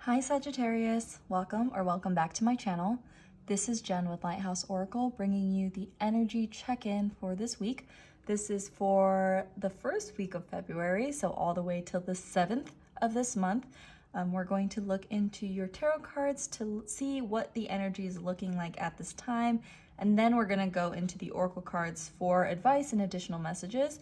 Hi Sagittarius, welcome back to my channel. This is Jen with Lighthouse Oracle bringing you the energy check-in for this week. This is for the first week of February, so all the way till the 7th of this month. We're going to look into your tarot cards to see what the energy is looking like at this time, and then we're going to go into the oracle cards for advice and additional messages.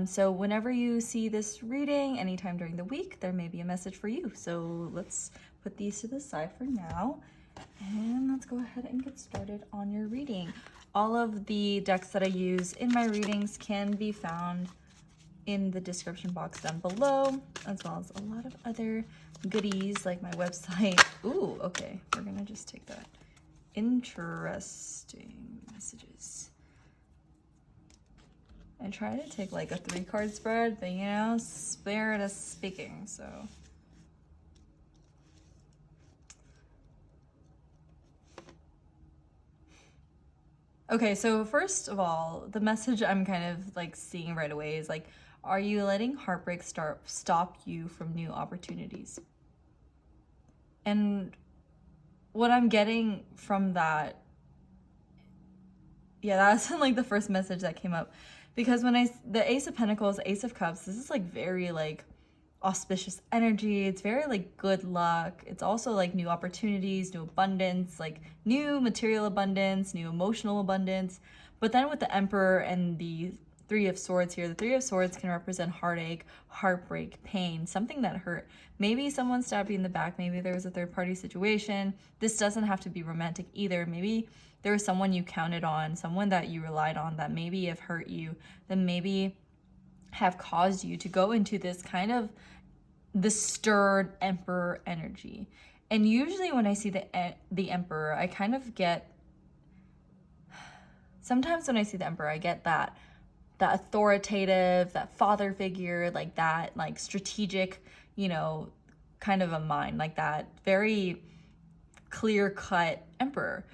So whenever you see this reading, anytime during the week, there may be a message for you. So let's put these to the side for now, and let's go ahead and get started on your reading. All of the decks that I use in my readings can be found in the description box down below, as well as a lot of other goodies like my website. Ooh, okay, we're gonna just take that. Interesting messages. I try to take like a 3-card spread, but you know, spirit is speaking, so. Okay, so first of all, the message I'm kind of like seeing right away is like, are you letting heartbreak stop you from new opportunities? And what I'm getting from that, yeah, that's like the first message that came up. Because when the Ace of Pentacles, Ace of Cups, this is like very like auspicious energy. It's very like good luck. It's also like new opportunities, new abundance, like new material abundance, new emotional abundance. But then with the Emperor and the Three of Swords here, the Three of Swords can represent heartache, heartbreak, pain, something that hurt. Maybe someone stabbed you in the back. Maybe there was a third-party situation. This doesn't have to be romantic either. Maybe there was someone you counted on, someone that you relied on that maybe have hurt you, that maybe have caused you to go into this kind of the stirred Emperor energy. And usually when I see the Emperor, I kind of get, sometimes when I see the Emperor, I get that authoritative, that father figure, like that, like strategic, you know, kind of a mind, like that very clear-cut Emperor.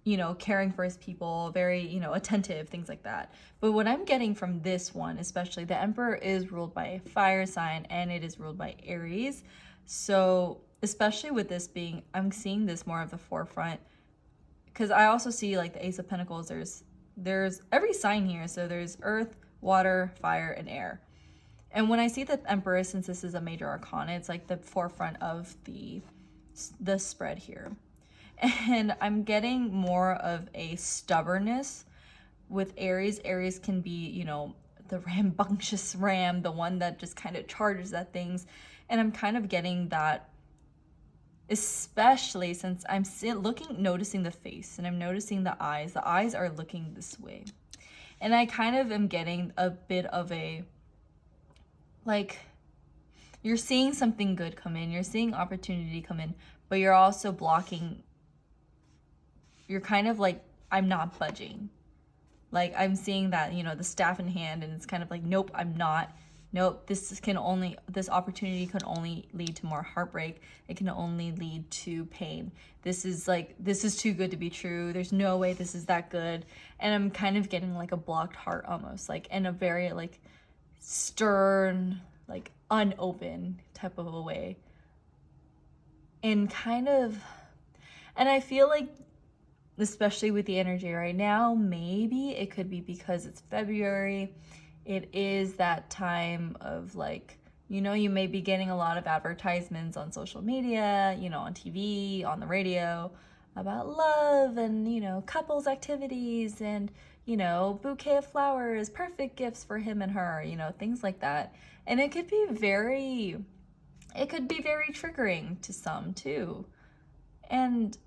You know, caring for his people, very, you know, attentive, things like that. But what I'm getting from this one, especially, the Emperor is ruled by a fire sign and it is ruled by Aries. So especially with this being, I'm seeing this more of the forefront, because I also see like the Ace of Pentacles, there's every sign here. So there's earth, water, fire, and air. And when I see the Emperor, since this is a major arcana, it's like the forefront of the spread here. And I'm getting more of a stubbornness with Aries. Aries can be, you know, the rambunctious ram, the one that just kind of charges at things. And I'm kind of getting that, especially since I'm noticing the face and I'm noticing the eyes. The eyes are looking this way. And I kind of am getting a bit of a, like, you're seeing something good come in. You're seeing opportunity come in, but you're also blocking. You're kind of like, I'm not budging. Like, I'm seeing that, you know, the staff in hand, and it's kind of like, nope, I'm not. Nope, this opportunity can only lead to more heartbreak. It can only lead to pain. This is too good to be true. There's no way this is that good. And I'm kind of getting like a blocked heart almost, like in a very like stern, like unopen type of a way. And I feel like, especially with the energy right now, maybe it could be because it's February. It is that time of like, you know, you may be getting a lot of advertisements on social media, you know, on TV, on the radio, about love and, you know, couples activities and, you know, bouquet of flowers, perfect gifts for him and her, you know, things like that. And it could be very triggering to some too. And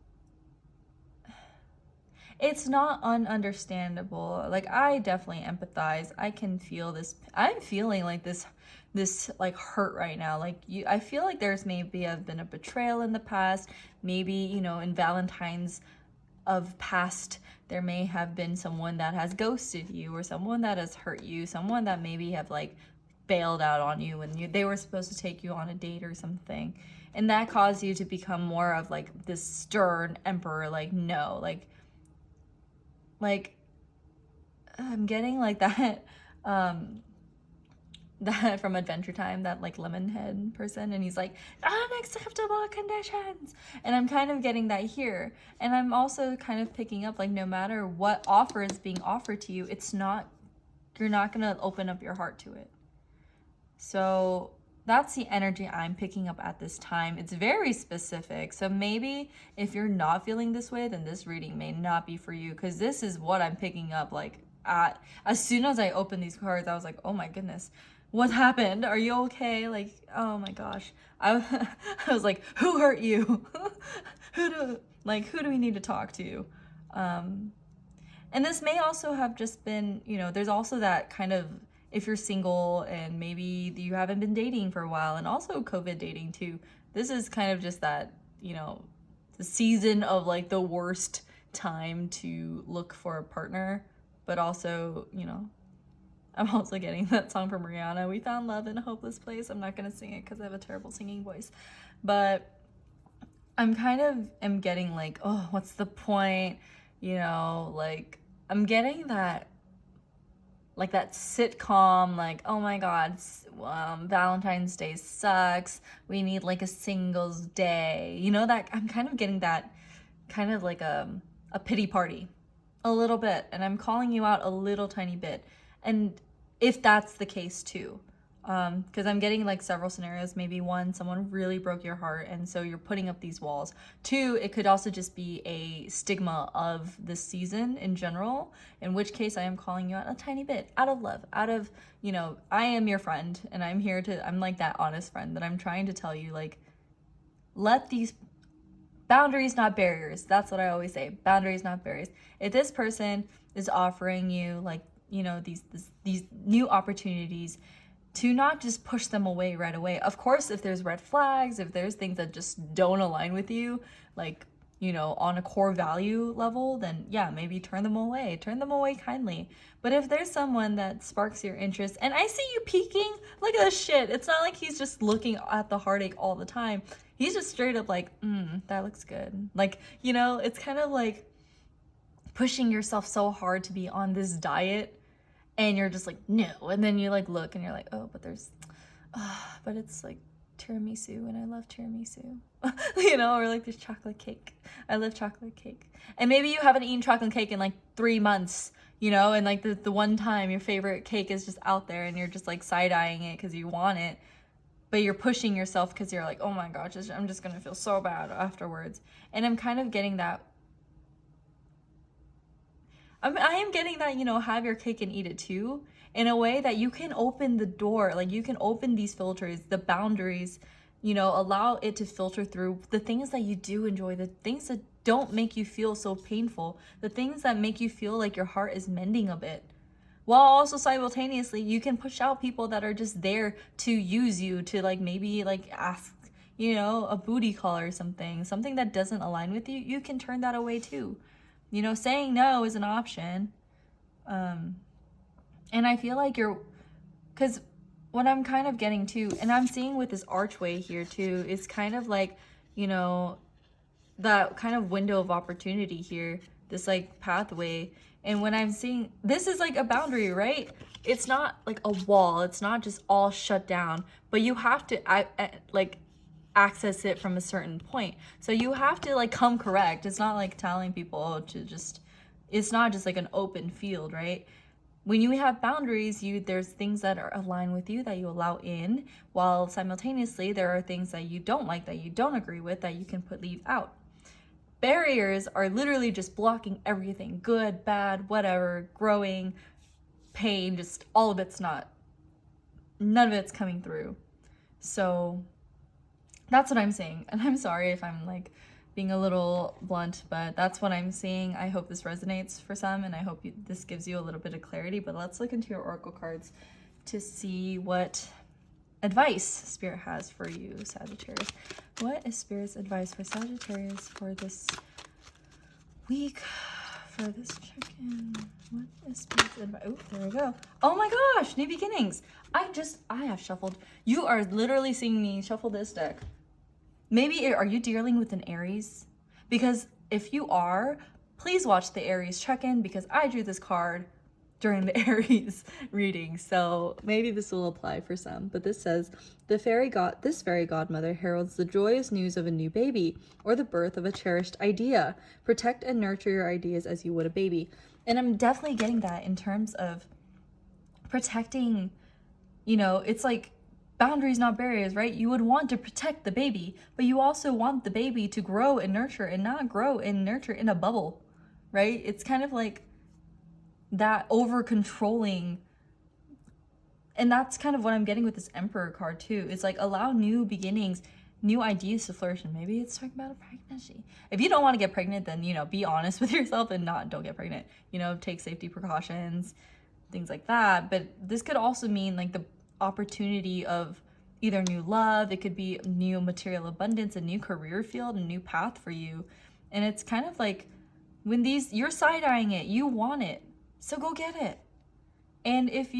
it's not ununderstandable. Like, I definitely empathize. I can feel this. I'm feeling like this like hurt right now. Like, I feel like there's maybe been a betrayal in the past. Maybe, you know, in Valentine's of past, there may have been someone that has ghosted you, or someone that has hurt you, someone that maybe have like bailed out on you when they were supposed to take you on a date or something. And that caused you to become more of like this stern Emperor, like, no, like I'm getting like that that from Adventure Time, that like lemon head person, and he's like, unacceptable conditions. And I'm kind of getting that here. And I'm also kind of picking up, like, no matter what offer is being offered to you, you're not gonna open up your heart to it. So that's the energy I'm picking up at this time. It's very specific. So maybe if you're not feeling this way, then this reading may not be for you, because this is what I'm picking up. Like, as soon as I opened these cards, I was like, oh my goodness, what happened? Are you okay? Like, oh my gosh. I was like, who hurt you? who do we need to talk to? And this may also have just been, there's also that kind of, if you're single and maybe you haven't been dating for a while, and also COVID dating too, this is kind of just that, the season of like the worst time to look for a partner. But also, I'm also getting that song from Rihanna, We Found Love in a Hopeless Place. I'm not going to sing it because I have a terrible singing voice. But I'm kind of am getting like, oh, what's the point? Like, I'm getting that, like that sitcom, like, oh my God, Valentine's Day sucks. We need like a singles day. That I'm kind of getting that kind of like a pity party a little bit. And I'm calling you out a little tiny bit. And if that's the case too, because I'm getting like several scenarios. Maybe one, someone really broke your heart, and so you're putting up these walls. Two, it could also just be a stigma of this season in general, in which case I am calling you out a tiny bit out of love, out of, I am your friend, and I'm like that honest friend that I'm trying to tell you, like, let these boundaries, not barriers. That's what I always say. Boundaries, not barriers. If this person is offering you like, these new opportunities, to not just push them away right away. Of course, if there's red flags, if there's things that just don't align with you, like, on a core value level, then yeah, maybe turn them away kindly. But if there's someone that sparks your interest, and I see you peeking, look at this shit. It's not like he's just looking at the heartache all the time. He's just straight up like, that looks good. Like, it's kind of like pushing yourself so hard to be on this diet, and you're just like, no. And then you like look and you're like, oh, but it's like tiramisu, and I love tiramisu. Or like this chocolate cake. I love chocolate cake. And maybe you haven't eaten chocolate cake in like 3 months, and like the one time your favorite cake is just out there and you're just like side-eyeing it because you want it. But you're pushing yourself because you're like, oh my gosh, I'm just going to feel so bad afterwards. And I'm kind of getting that. I am getting that, have your cake and eat it too, in a way that you can open the door, like you can open these filters, the boundaries, allow it to filter through the things that you do enjoy, the things that don't make you feel so painful, the things that make you feel like your heart is mending a bit. While also simultaneously, you can push out people that are just there to use you, to like maybe like ask, a booty call or something that doesn't align with you. You can turn that away too. Saying no is an option. And I feel like because what I'm kind of getting to, and I'm seeing with this archway here too, is kind of like, that kind of window of opportunity here, this like pathway. And when I'm seeing, this is like a boundary, right? It's not like a wall. It's not just all shut down, but you have to like access it from a certain point. So you have to like come correct. It's not like telling people to just, it's not just like an open field, right? When you have boundaries, there's things that are aligned with you that you allow in, while simultaneously there are things that you don't like, that you don't agree with, that you can leave out. Barriers are literally just blocking everything, good, bad, whatever, growing, pain, just all of it's none of it's coming through. So that's what I'm saying. And I'm sorry if I'm like being a little blunt, but that's what I'm seeing. I hope this resonates for some, and I hope this gives you a little bit of clarity. But let's look into your oracle cards to see what advice Spirit has for you, Sagittarius. What is Spirit's advice for Sagittarius for this week, for this check-in? What is Spirit's advice? Oh, there we go. Oh my gosh, new beginnings. I have shuffled. You are literally seeing me shuffle this deck. Maybe, are you dealing with an Aries? Because if you are, please watch the Aries check-in, because I drew this card during the Aries reading, so maybe this will apply for some. But this says, this fairy godmother heralds the joyous news of a new baby or the birth of a cherished idea. Protect and nurture your ideas as you would a baby. And I'm definitely getting that in terms of protecting, you know, it's like boundaries, not barriers, right? You would want to protect the baby, but you also want the baby to grow and nurture and not grow and nurture in a bubble, right? It's kind of like that over controlling. And that's kind of what I'm getting with this Emperor card too. It's like allow new beginnings, new ideas to flourish. And maybe it's talking about a pregnancy. If you don't want to get pregnant, then, you know, be honest with yourself and don't get pregnant. You know, take safety precautions, things like that. But this could also mean like the opportunity of either new love. It could be new material abundance, a new career field, a new path for you. And it's kind of like when you're side-eyeing it, you want it. So go get it. And if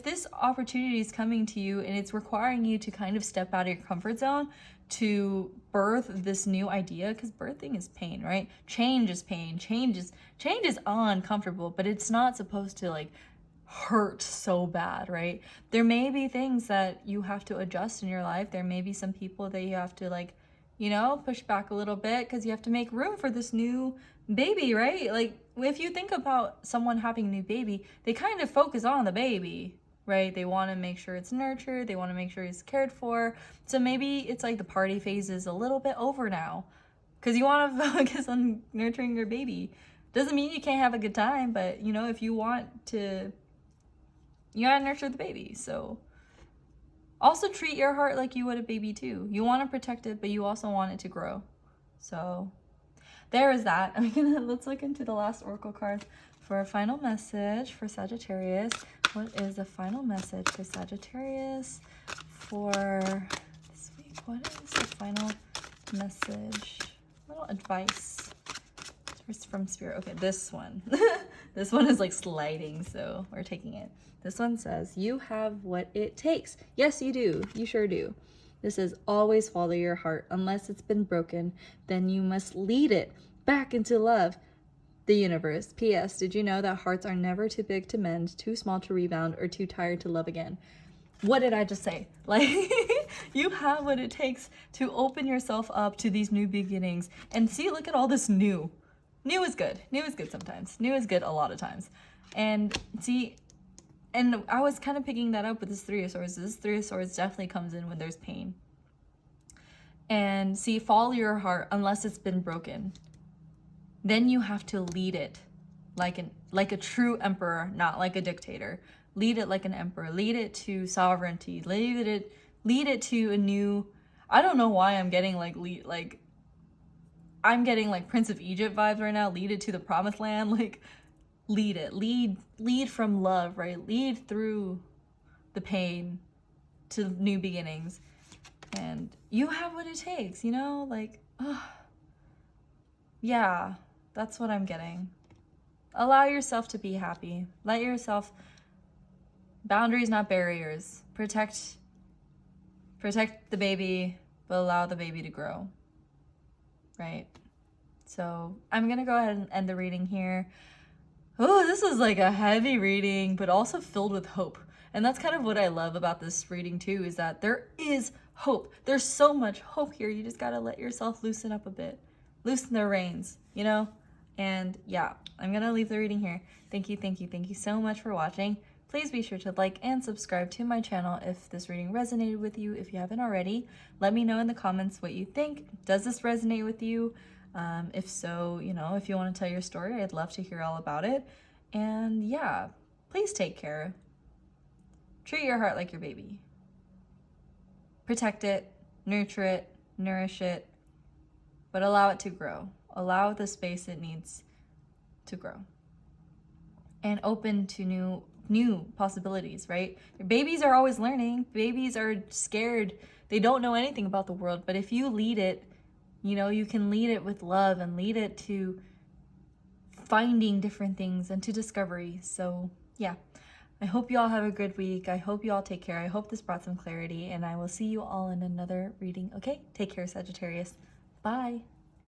this opportunity is coming to you and it's requiring you to kind of step out of your comfort zone to birth this new idea, because birthing is pain, right? Change is pain. Change is uncomfortable, but it's not supposed to like hurt so bad, right? There may be things that you have to adjust in your life. There may be some people that you have to like, you know, push back a little bit because you have to make room for this new baby, right? Like if you think about someone having a new baby, they kind of focus on the baby, right? They want to make sure it's nurtured. They want to make sure it's cared for. So maybe it's like the party phase is a little bit over now because you want to focus on nurturing your baby. Doesn't mean you can't have a good time, but you know, if you want to, you gotta nurture the baby. So also treat your heart like you would a baby too. You want to protect it, but you also want it to grow. So there is that. Let's look into the last oracle card for a final message for Sagittarius. What is the final message for Sagittarius for this week? What is the final message? Little advice from Spirit. Okay, this one. This one is like sliding, so we're taking it. This one says, you have what it takes. Yes, you do. You sure do. This is always follow your heart. Unless it's been broken, then you must lead it back into love. The universe. P.S. Did you know that hearts are never too big to mend, too small to rebound, or too tired to love again? What did I just say? Like, you have what it takes to open yourself up to these new beginnings. And see, look at all this new. New is good. New is good sometimes. New is good a lot of times. And see, and I was kind of picking that up with this Three of Swords. This Three of Swords definitely comes in when there's pain. And see, follow your heart unless it's been broken. Then you have to lead it like a true emperor, not like a dictator. Lead it like an emperor. Lead it to sovereignty. Lead it to a new. I don't know why I'm getting I'm getting like Prince of Egypt vibes right now. Lead it to the promised land. Like, lead it. Lead from love, right? Lead through the pain to new beginnings. And you have what it takes, you know? Like, yeah, that's what I'm getting. Allow yourself to be happy. Let yourself, boundaries, not barriers. Protect the baby, but allow the baby to grow. Right? So I'm gonna go ahead and end the reading here. Oh, this is like a heavy reading, but also filled with hope. And that's kind of what I love about this reading too, is that there is hope. There's so much hope here. You just gotta let yourself loosen up a bit. Loosen the reins, you know? And yeah, I'm gonna leave the reading here. Thank you so much for watching. Please be sure to like and subscribe to my channel if this reading resonated with you. If you haven't already, let me know in the comments what you think. Does this resonate with you? If so, you know, if you want to tell your story, I'd love to hear all about it. And yeah, please take care. Treat your heart like your baby. Protect it, nurture it, nourish it, but allow it to grow. Allow the space it needs to grow. And open to new possibilities, right? Babies are always learning. Babies are scared. They don't know anything about the world. But if you lead it, you know, you can lead it with love and lead it to finding different things and to discovery. So yeah, I hope you all have a good week. I hope you all take care. I hope this brought some clarity, and I will see you all in another reading. Okay, take care, Sagittarius. Bye.